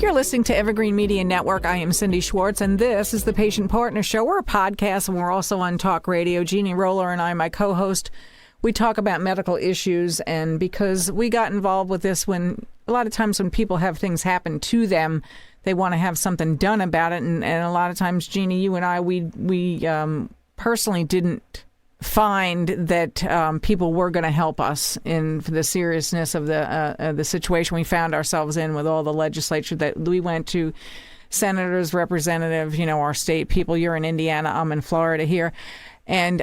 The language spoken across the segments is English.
You're listening to Evergreen Media Network. I am Cindy Schwartz, and this is the Patient Partner Show. We're a podcast, and we're also on talk radio. Jeannie Roller and I, my co-host, we talk about medical issues, and because we got involved with this when a lot of times when people have things happen to them, they want to have something done about it, and a lot of times, Jeannie, you and I, we personally didn't find that people were going to help us in the seriousness of the situation we found ourselves in with all the legislature that we went to, senators, representatives, our state people. You're in Indiana, I'm in Florida here. And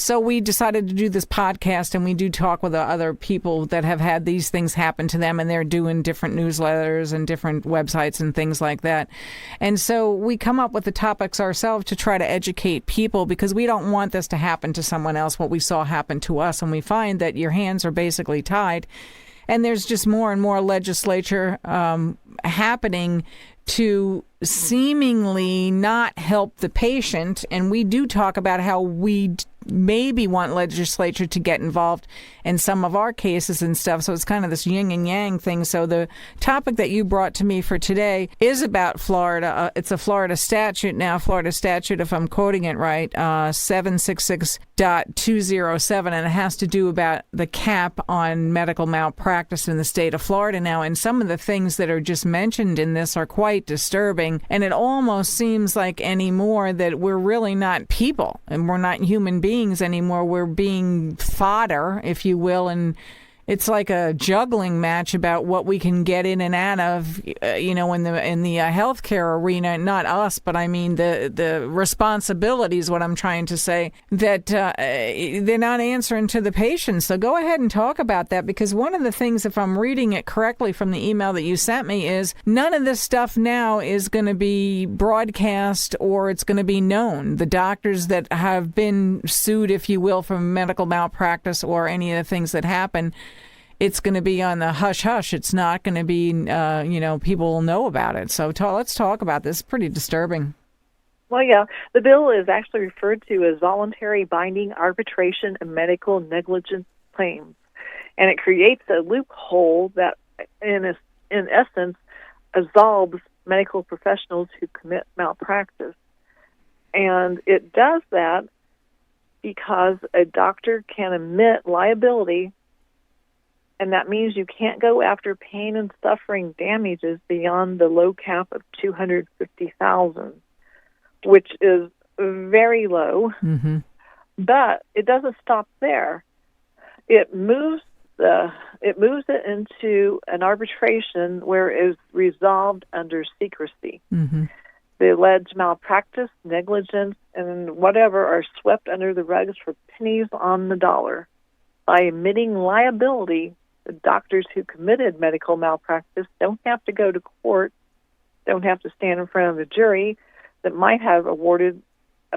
so we decided to do this podcast, and we do talk with other people that have had these things happen to them, and they're doing different newsletters and different websites and things like that. And so we come up with the topics ourselves to try to educate people, because we don't want this to happen to someone else, what we saw happen to us. And we find that your hands are basically tied, and there's just more and more legislature happening to seemingly not help the patient. And we do talk about how we maybe want legislature to get involved in some of our cases and stuff. So it's kind of this yin and yang thing. So the topic that you brought to me for today is about Florida. It's a Florida statute now. Florida statute, if I'm quoting it right, 766.207, and it has to do about the cap on medical malpractice in the state of Florida now. And some of the things that are just mentioned in this are quite disturbing. And it almost seems like anymore that we're really not people and we're not human beings anymore. We're being fodder, if you will, and it's like a juggling match about what we can get in and out of, in the healthcare arena. Not us, but I mean the responsibilities. What I'm trying to say, that they're not answering to the patients. So go ahead and talk about that, because one of the things, if I'm reading it correctly from the email that you sent me, is none of this stuff now is going to be broadcast or it's going to be known. The doctors that have been sued, if you will, for medical malpractice or any of the things that happen, it's going to be on the hush-hush. It's not going to be, people will know about it. So let's talk about this. It's pretty disturbing. Well, yeah, the bill is actually referred to as voluntary binding arbitration and medical negligence claims. And it creates a loophole that, in essence, absolves medical professionals who commit malpractice. And it does that because a doctor can admit liability, and that means you can't go after pain and suffering damages beyond the low cap of $250,000, which is very low. Mm-hmm. But it doesn't stop there. It moves it into an arbitration where it is resolved under secrecy. Mm-hmm. The alleged malpractice, negligence, and whatever are swept under the rugs for pennies on the dollar. By admitting liability, the doctors who committed medical malpractice don't have to go to court, don't have to stand in front of a jury that might have awarded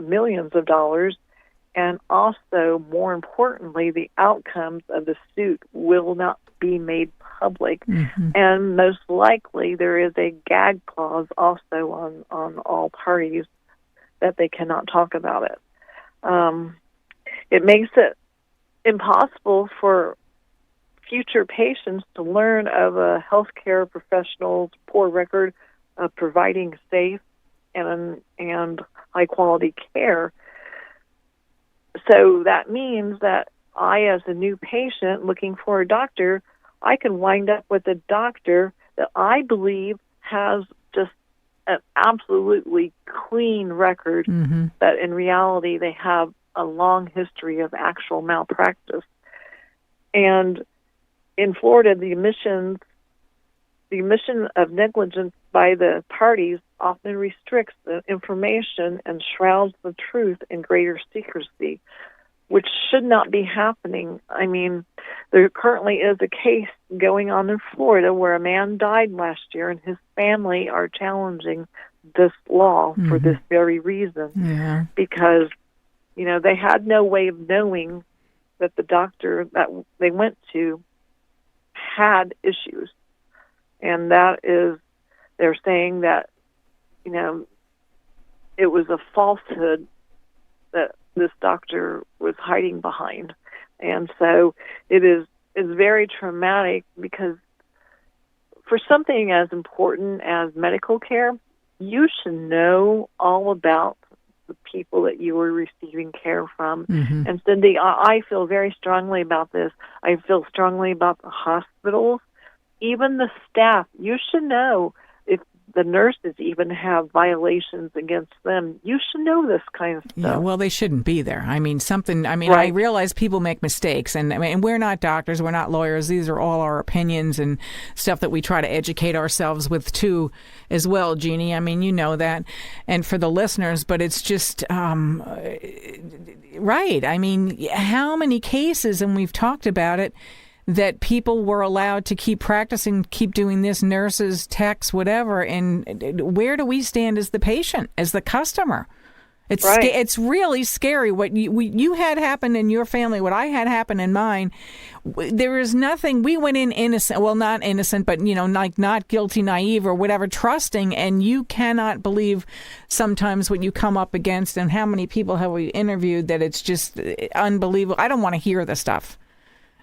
millions of dollars, and also, more importantly, the outcomes of the suit will not be made public. Mm-hmm. And most likely there is a gag clause also on all parties that they cannot talk about it. It makes it impossible for future patients to learn of a healthcare professional's poor record of providing safe and high-quality care. So that means that I, as a new patient looking for a doctor, I can wind up with a doctor that I believe has just an absolutely clean record, mm-hmm. but in reality they have a long history of actual malpractice. And in Florida, the admission of negligence by the parties often restricts the information and shrouds the truth in greater secrecy, which should not be happening. I mean, there currently is a case going on in Florida where a man died last year, and his family are challenging this law mm-hmm. for this very reason. Yeah. Because, they had no way of knowing that the doctor that they went to had issues. And that is, they're saying that, it was a falsehood that this doctor was hiding behind. And so it is very traumatic because for something as important as medical care, you should know all about the people that you are receiving care from. Mm-hmm. And Cindy, I feel very strongly about this. I feel strongly about the hospitals, even the staff. You should know if the nurses even have violations against them. You should know this kind of stuff. Yeah, well, they shouldn't be there. I mean, Right. I realize people make mistakes, and we're not doctors, we're not lawyers. These are all our opinions and stuff that we try to educate ourselves with, too, as well, Jeannie. I mean, you know that. And for the listeners, but it's just, right. I mean, how many cases, and we've talked about it, that people were allowed to keep practicing, keep doing this, nurses, techs, whatever, and where do we stand as the patient, as the customer? It's Right. It's really scary what you had happen in your family, what I had happen in mine. There is nothing. We went in innocent, well, not innocent, but, like not guilty, naive, or whatever, trusting, and you cannot believe sometimes what you come up against, and how many people have we interviewed that it's just unbelievable. I don't want to hear the stuff.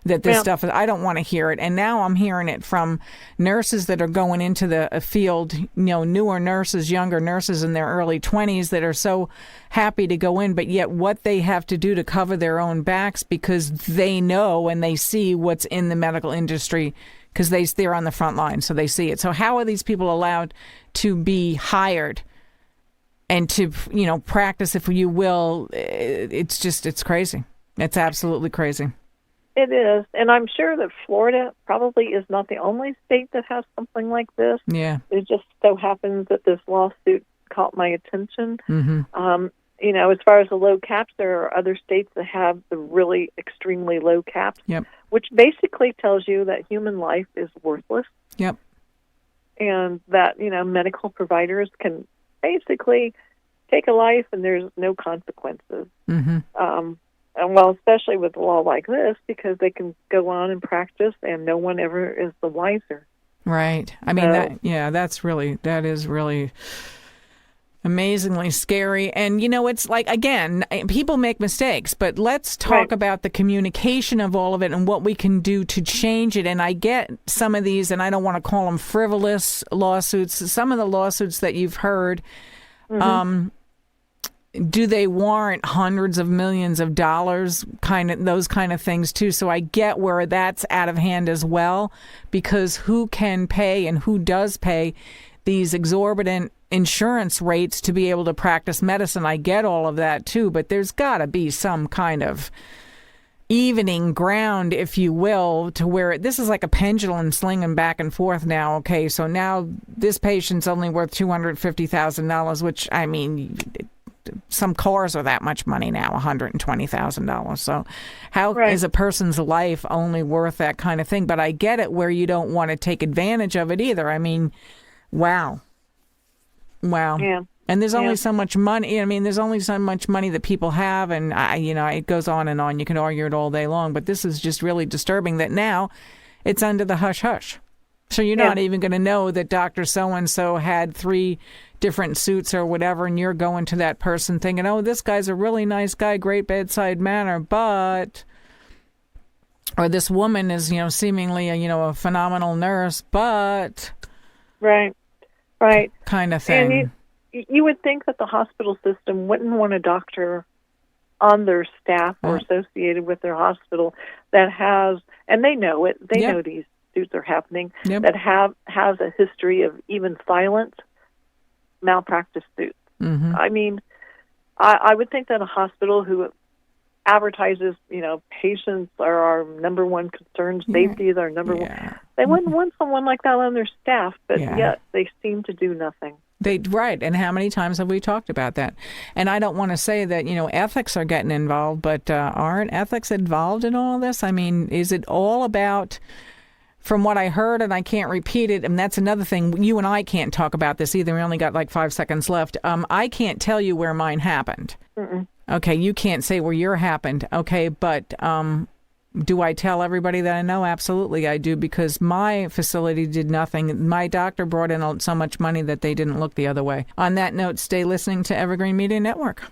Stuff, I don't want to hear it. And now I'm hearing it from nurses that are going into the field, newer nurses, younger nurses in their early 20s that are so happy to go in, but yet what they have to do to cover their own backs because they know and they see what's in the medical industry because they're on the front line, so they see it. So how are these people allowed to be hired and to, practice, if you will? It's crazy. It's absolutely crazy. It is, and I'm sure that Florida probably is not the only state that has something like this. Yeah. It just so happens that this lawsuit caught my attention. Mm-hmm. As far as the low caps, there are other states that have the really extremely low caps, Yep. which basically tells you that human life is worthless. Yep. And that, medical providers can basically take a life and there's no consequences. Mm-hmm. And well, especially with a law like this, because they can go on and practice and no one ever is the wiser. Right. I mean, that is really amazingly scary. And, it's like, again, people make mistakes, but let's talk about the communication of all of it and what we can do to change it. And I get some of these, and I don't want to call them frivolous lawsuits, some of the lawsuits that you've heard, do they warrant hundreds of millions of dollars, those kind of things too? So I get where that's out of hand as well, because who can pay and who does pay these exorbitant insurance rates to be able to practice medicine? I get all of that too, but there's got to be some kind of evening ground, if you will, to where this is like a pendulum slinging back and forth now. Okay, so now this patient's only worth $250,000, which, I mean, some cars are that much money now, $120,000. So how is a person's life only worth that kind of thing? But I get it where you don't want to take advantage of it either. I mean, wow. Yeah. And there's only so much money. I mean, there's only so much money that people have, and it goes on and on. You can argue it all day long, but this is just really disturbing that now it's under the hush-hush. So you're not even going to know that Dr. So-and-so had 3 different suits or whatever, and you're going to that person thinking, oh, this guy's a really nice guy, great bedside manner, but, or this woman is, seemingly a phenomenal nurse, but. Right. Kind of thing. And you would think that the hospital system wouldn't want a doctor on their staff or associated with their hospital that has, and they know it, they know these suits are happening, that has a history of even silent malpractice suits. Mm-hmm. I mean, I would think that a hospital who advertises, patients are our number one concern, safety is our number one. They wouldn't want someone like that on their staff, but yet they seem to do nothing. Right, and how many times have we talked about that? And I don't want to say that, ethics are getting involved, but aren't ethics involved in all this? I mean, is it all about, from what I heard, and I can't repeat it, and that's another thing, you and I can't talk about this either, we only got like 5 seconds left. I can't tell you where mine happened. Mm-mm. Okay, you can't say where your happened, okay, but do I tell everybody that I know? Absolutely I do, because my facility did nothing. My doctor brought in so much money that they didn't look the other way. On that note, stay listening to Evergreen Media Network.